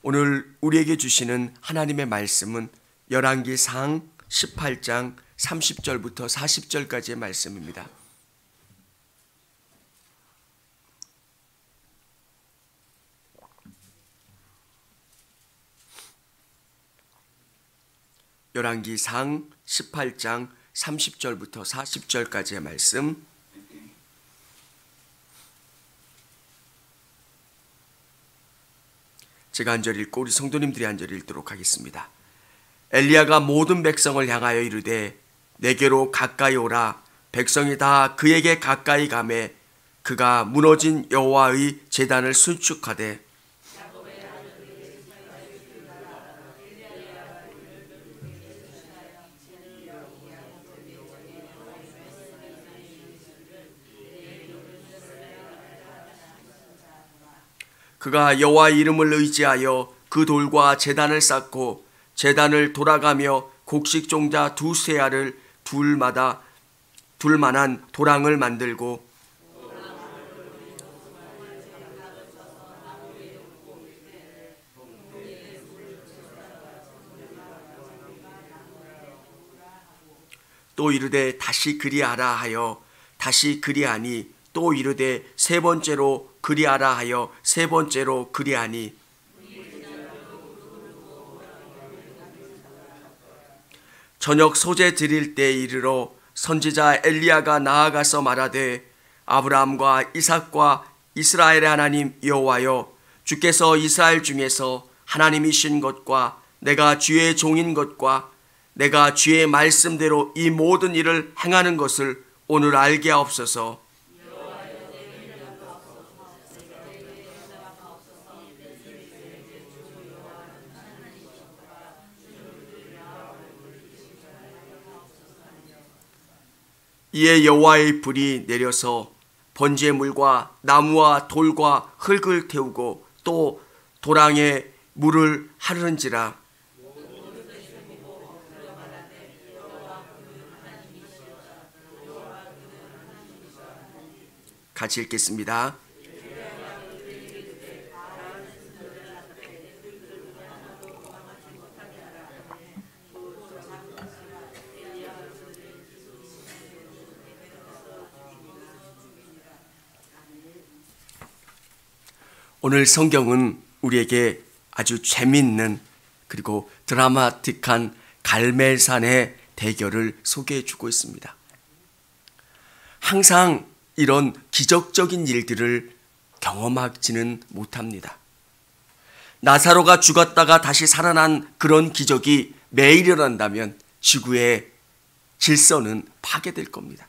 오늘 우리에게 주시는 하나님의 말씀은 열왕기상 18장 30절부터 40절까지의 말씀입니다. 열왕기상 18장 30절부터 40절까지의 말씀, 제가 한 절 읽고 우리 성도님들이 한 절 읽도록 하겠습니다. 엘리야가 모든 백성을 향하여 이르되 내게로 가까이 오라. 백성이 다 그에게 가까이 가매 그가 무너진 여호와의 제단을 순축하되 그가 여호와의 이름을 의지하여 그 돌과 제단을 쌓고 제단을 돌아가며 곡식 종자 두세 알을 둘 만한 도랑을 만들고 또 이르되 다시 그리하라 하여 다시 그리하니 또 이르되 세 번째로 그리하라 하여 세 번째로 그리하니 저녁 소재 드릴 때 이르러 선지자 엘리야가 나아가서 말하되 아브라함과 이삭과 이스라엘의 하나님 여호와여, 주께서 이스라엘 중에서 하나님이신 것과 내가 주의 종인 것과 내가 주의 말씀대로 이 모든 일을 행하는 것을 오늘 알게 하옵소서. 이에 여호와의 불이 내려서 번제의 물과 나무와 돌과 흙을 태우고 또 도랑에 물을 하르는지라. 같이 읽겠습니다. 오늘 성경은 우리에게 아주 재미있는 그리고 드라마틱한 갈멜산의 대결을 소개해 주고 있습니다. 항상 이런 기적적인 일들을 경험하지는 못합니다. 나사로가 죽었다가 다시 살아난 그런 기적이 매일 일어난다면 지구의 질서는 파괴될 겁니다.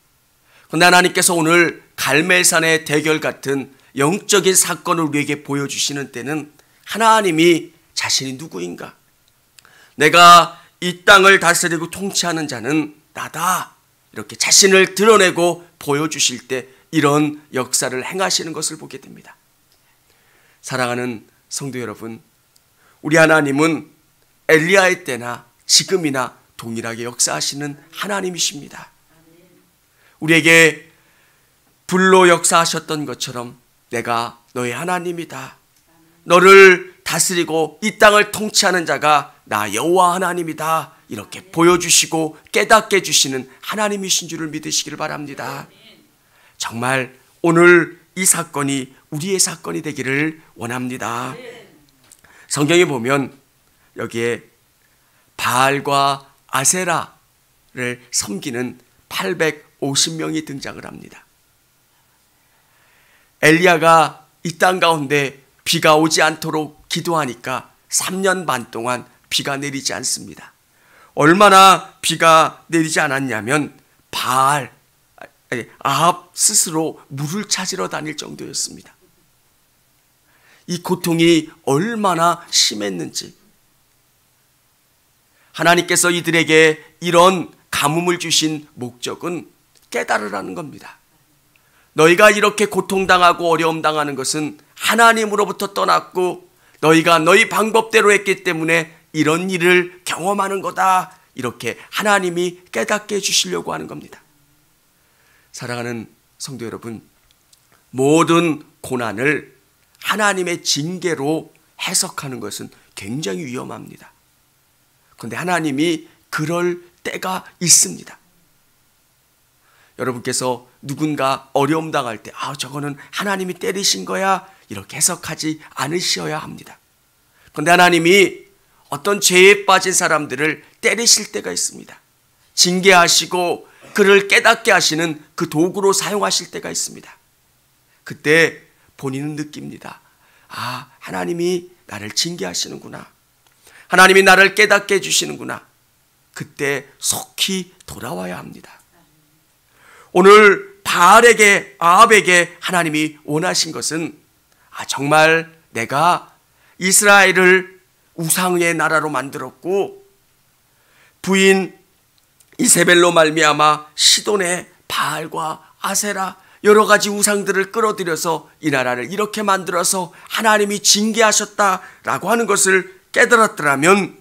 그런데 하나님께서 오늘 갈멜산의 대결 같은 영적인 사건을 우리에게 보여주시는 때는 하나님이 자신이 누구인가? 내가 이 땅을 다스리고 통치하는 자는 나다. 이렇게 자신을 드러내고 보여주실 때 이런 역사를 행하시는 것을 보게 됩니다. 사랑하는 성도 여러분, 우리 하나님은 엘리야의 때나 지금이나 동일하게 역사하시는 하나님이십니다. 우리에게 불로 역사하셨던 것처럼 내가 너의 하나님이다. 너를 다스리고 이 땅을 통치하는 자가 나 여호와 하나님이다. 이렇게 보여주시고 깨닫게 해주시는 하나님이신 줄을 믿으시기를 바랍니다. 정말 오늘 이 사건이 우리의 사건이 되기를 원합니다. 성경에 보면 여기에 바알과 아세라를 섬기는 850명이 등장을 합니다. 엘리야가 이 땅 가운데 비가 오지 않도록 기도하니까 3년 반 동안 비가 내리지 않습니다. 얼마나 비가 내리지 않았냐면 아합 스스로 물을 찾으러 다닐 정도였습니다. 이 고통이 얼마나 심했는지, 하나님께서 이들에게 이런 가뭄을 주신 목적은 깨달으라는 겁니다. 너희가 이렇게 고통당하고 어려움 당하는 것은 하나님으로부터 떠났고 너희가 너희 방법대로 했기 때문에 이런 일을 경험하는 거다. 이렇게 하나님이 깨닫게 해주시려고 하는 겁니다. 사랑하는 성도 여러분, 모든 고난을 하나님의 징계로 해석하는 것은 굉장히 위험합니다. 그런데 하나님이 그럴 때가 있습니다. 여러분께서 누군가 어려움 당할 때 저거는 하나님이 때리신 거야 이렇게 해석하지 않으셔야 합니다. 그런데 하나님이 어떤 죄에 빠진 사람들을 때리실 때가 있습니다. 징계하시고 그를 깨닫게 하시는 그 도구로 사용하실 때가 있습니다. 그때 본인은 느낍니다. 하나님이 나를 징계하시는구나. 하나님이 나를 깨닫게 해주시는구나. 그때 속히 돌아와야 합니다. 오늘 바알에게, 아합에게 하나님이 원하신 것은 정말 내가 이스라엘을 우상의 나라로 만들었고 부인 이세벨로 말미암아 시돈의 바알과 아세라 여러 가지 우상들을 끌어들여서 이 나라를 이렇게 만들어서 하나님이 징계하셨다라고 하는 것을 깨달았더라면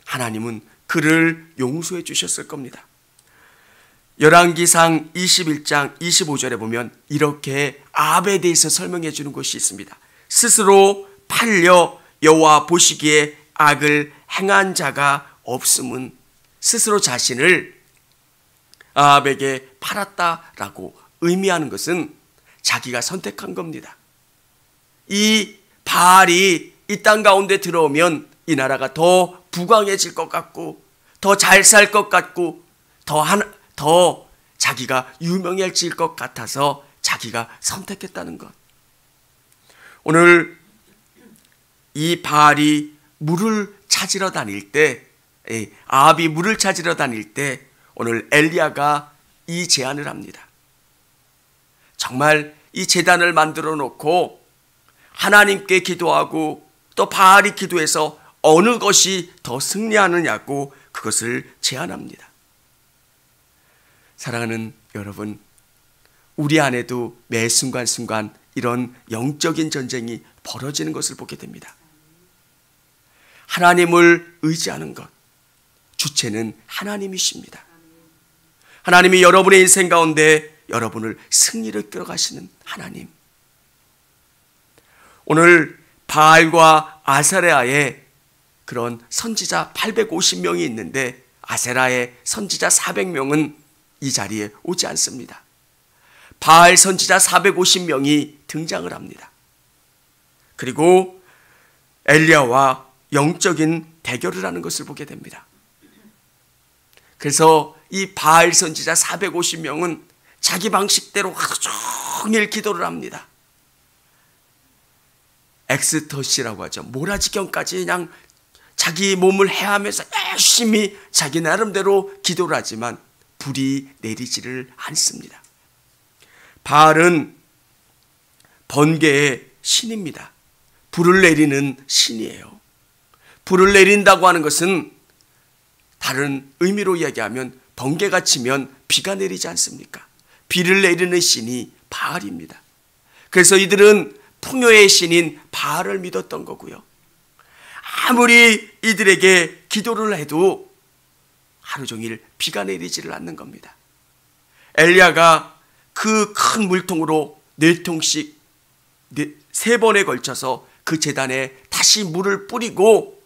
하나님은 그를 용서해 주셨을 겁니다. 열왕기상 21장 25절에 보면 이렇게 아합에 대해서 설명해 주는 것이 있습니다. 스스로 팔려 여호와 보시기에 악을 행한 자가 없음은 스스로 자신을 아합에게 팔았다라고 의미하는 것은 자기가 선택한 겁니다. 이 바알이 이 땅 가운데 들어오면 이 나라가 더 부강해질 것 같고 더 잘 살 것 같고 더 자기가 유명해질 것 같아서 자기가 선택했다는 것. 오늘 이 바알이 물을 찾으러 다닐 때, 아합이 물을 찾으러 다닐 때 오늘 엘리야가 이 제안을 합니다. 정말 이 제단을 만들어 놓고 하나님께 기도하고 또 바알이 기도해서 어느 것이 더 승리하느냐고 그것을 제안합니다. 사랑하는 여러분, 우리 안에도 매 순간순간 이런 영적인 전쟁이 벌어지는 것을 보게 됩니다. 하나님을 의지하는 것, 주체는 하나님이십니다. 하나님이 여러분의 인생 가운데 여러분을 승리를 끌어가시는 하나님. 오늘 바알과 아세라의 그런 선지자 850명이 있는데 아세라의 선지자 400명은 이 자리에 오지 않습니다. 바알 선지자 450명이 등장을 합니다. 그리고 엘리야와 영적인 대결을 하는 것을 보게 됩니다. 그래서 이 바알 선지자 450명은 자기 방식대로 하루 종일 기도를 합니다. 엑스터시라고 하죠. 모라지경까지 그냥 자기 몸을 해하면서 열심히 자기 나름대로 기도를 하지만 불이 내리지를 않습니다. 바알은 번개의 신입니다. 불을 내리는 신이에요. 불을 내린다고 하는 것은 다른 의미로 이야기하면 번개가 치면 비가 내리지 않습니까? 비를 내리는 신이 바알입니다. 그래서 이들은 풍요의 신인 바알을 믿었던 거고요. 아무리 이들에게 기도를 해도 하루 종일 비가 내리지를 않는 겁니다. 엘리야가 그 큰 물통으로 4통씩 3번에 걸쳐서 그 제단에 다시 물을 뿌리고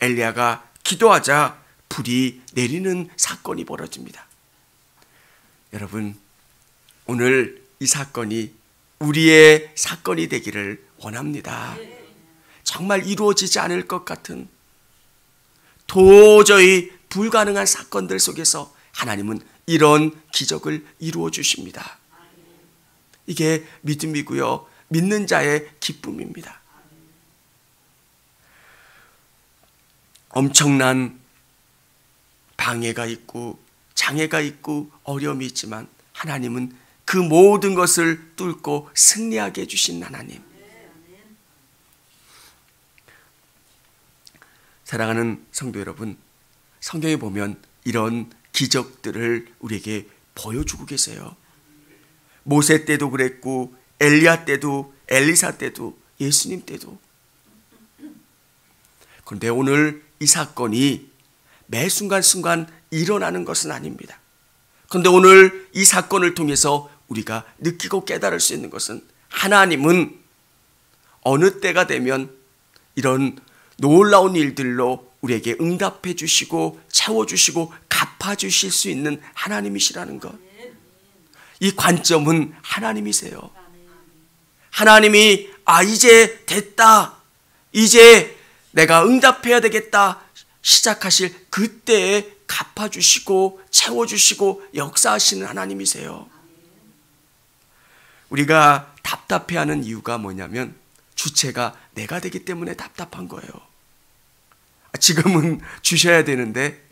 엘리야가 기도하자 불이 내리는 사건이 벌어집니다. 여러분, 오늘 이 사건이 우리의 사건이 되기를 원합니다. 정말 이루어지지 않을 것 같은 도저히 불가능한 사건들 속에서 하나님은 이런 기적을 이루어 주십니다. 이게 믿음이고요. 믿는 자의 기쁨입니다. 엄청난 방해가 있고 장애가 있고 어려움이 있지만 하나님은 그 모든 것을 뚫고 승리하게 해주신 하나님. 사랑하는 성도 여러분, 성경에 보면 이런 기적들을 우리에게 보여주고 계세요. 모세 때도 그랬고 엘리야 때도 엘리사 때도 예수님 때도. 그런데 오늘 이 사건이 매 순간순간 일어나는 것은 아닙니다. 그런데 오늘 이 사건을 통해서 우리가 느끼고 깨달을 수 있는 것은 하나님은 어느 때가 되면 이런 놀라운 일들로 우리에게 응답해 주시고 채워주시고 갚아주실 수 있는 하나님이시라는 것. 이 관점은 하나님이세요. 하나님이 이제 됐다, 이제 내가 응답해야 되겠다 시작하실 그때에 갚아주시고 채워주시고 역사하시는 하나님이세요. 우리가 답답해하는 이유가 뭐냐면 주체가 내가 되기 때문에 답답한 거예요. 지금은 주셔야 되는데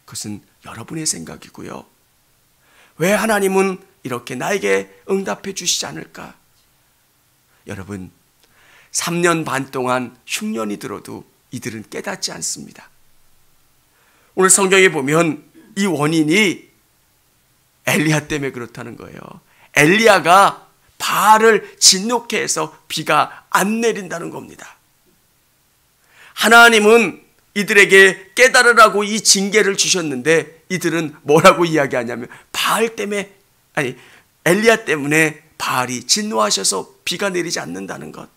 그것은 여러분의 생각이고요. 왜 하나님은 이렇게 나에게 응답해 주시지 않을까? 여러분, 3년 반 동안 흉년이 들어도 이들은 깨닫지 않습니다. 오늘 성경에 보면 이 원인이 엘리야 때문에 그렇다는 거예요. 엘리야가 바알을 진노케 해서 비가 안 내린다는 겁니다. 하나님은 이들에게 깨달으라고 이 징계를 주셨는데 이들은 뭐라고 이야기하냐면 엘리야 때문에 바알이 진노하셔서 비가 내리지 않는다는 것.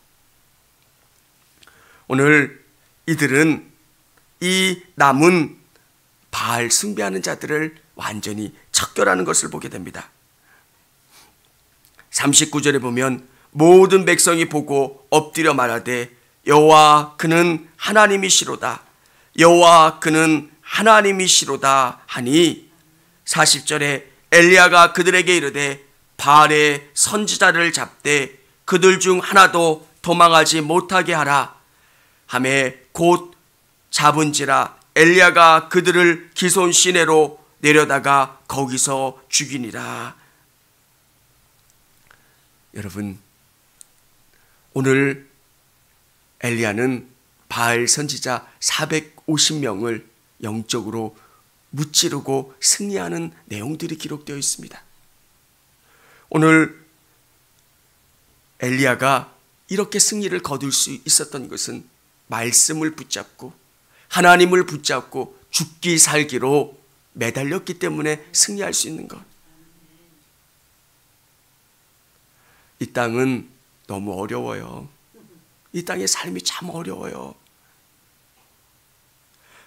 오늘 이들은 이 남은 바알 숭배하는 자들을 완전히 척결하는 것을 보게 됩니다. 39절에 보면 모든 백성이 보고 엎드려 말하되 여호와 그는 하나님이시로다, 여호와 그는 하나님이시로다 하니 40절에 엘리야가 그들에게 이르되 바알의 선지자를 잡되 그들 중 하나도 도망하지 못하게 하라 하매 곧 잡은지라 엘리야가 그들을 기손 시내로 내려다가 거기서 죽이니라. 여러분, 오늘 엘리야는 바알 선지자 450명을 영적으로 무찌르고 승리하는 내용들이 기록되어 있습니다. 오늘 엘리야가 이렇게 승리를 거둘 수 있었던 것은 말씀을 붙잡고 하나님을 붙잡고 죽기 살기로 매달렸기 때문에 승리할 수 있는 것. 이 땅은 너무 어려워요. 이 땅의 삶이 참 어려워요.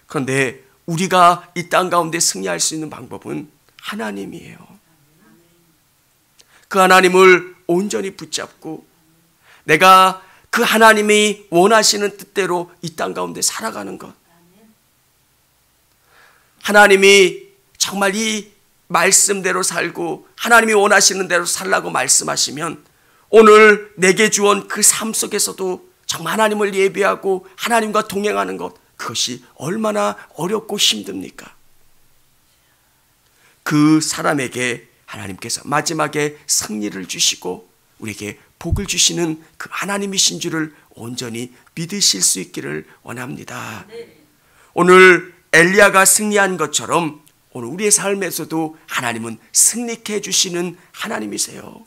그런데 우리가 이 땅 가운데 승리할 수 있는 방법은 하나님이에요. 그 하나님을 온전히 붙잡고 내가 그 하나님이 원하시는 뜻대로 이 땅 가운데 살아가는 것. 하나님이 정말 이 말씀대로 살고 하나님이 원하시는 대로 살라고 말씀하시면 오늘 내게 주온 그 삶 속에서도 정말 하나님을 예배하고 하나님과 동행하는 것, 그것이 얼마나 어렵고 힘듭니까? 그 사람에게 하나님께서 마지막에 승리를 주시고 우리에게 복을 주시는 그 하나님이신 줄을 온전히 믿으실 수 있기를 원합니다. 오늘 엘리야가 승리한 것처럼 오늘 우리의 삶에서도 하나님은 승리케 해주시는 하나님이세요.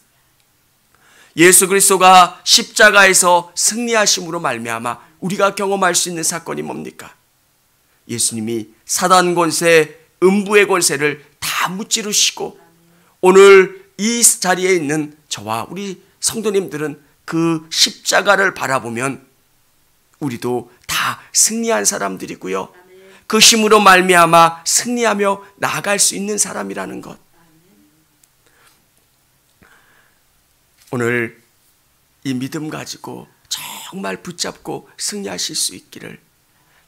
예수 그리스도가 십자가에서 승리하심으로 말미암아 우리가 경험할 수 있는 사건이 뭡니까? 예수님이 사단 권세, 음부의 권세를 다 무찌르시고 오늘 이 자리에 있는 저와 우리 성도님들은 그 십자가를 바라보면 우리도 다 승리한 사람들이고요. 그 힘으로 말미암아 승리하며 나아갈 수 있는 사람이라는 것. 오늘 이 믿음 가지고 정말 붙잡고 승리하실 수 있기를.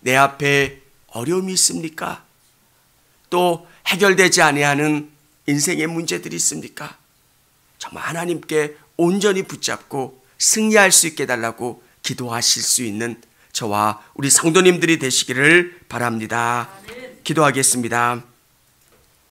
내 앞에 어려움이 있습니까? 또 해결되지 아니하는 인생의 문제들이 있습니까? 정말 하나님께 온전히 붙잡고 승리할 수 있게 해달라고 기도하실 수 있는 저와 우리 성도님들이 되시기를 바랍니다. 기도하겠습니다.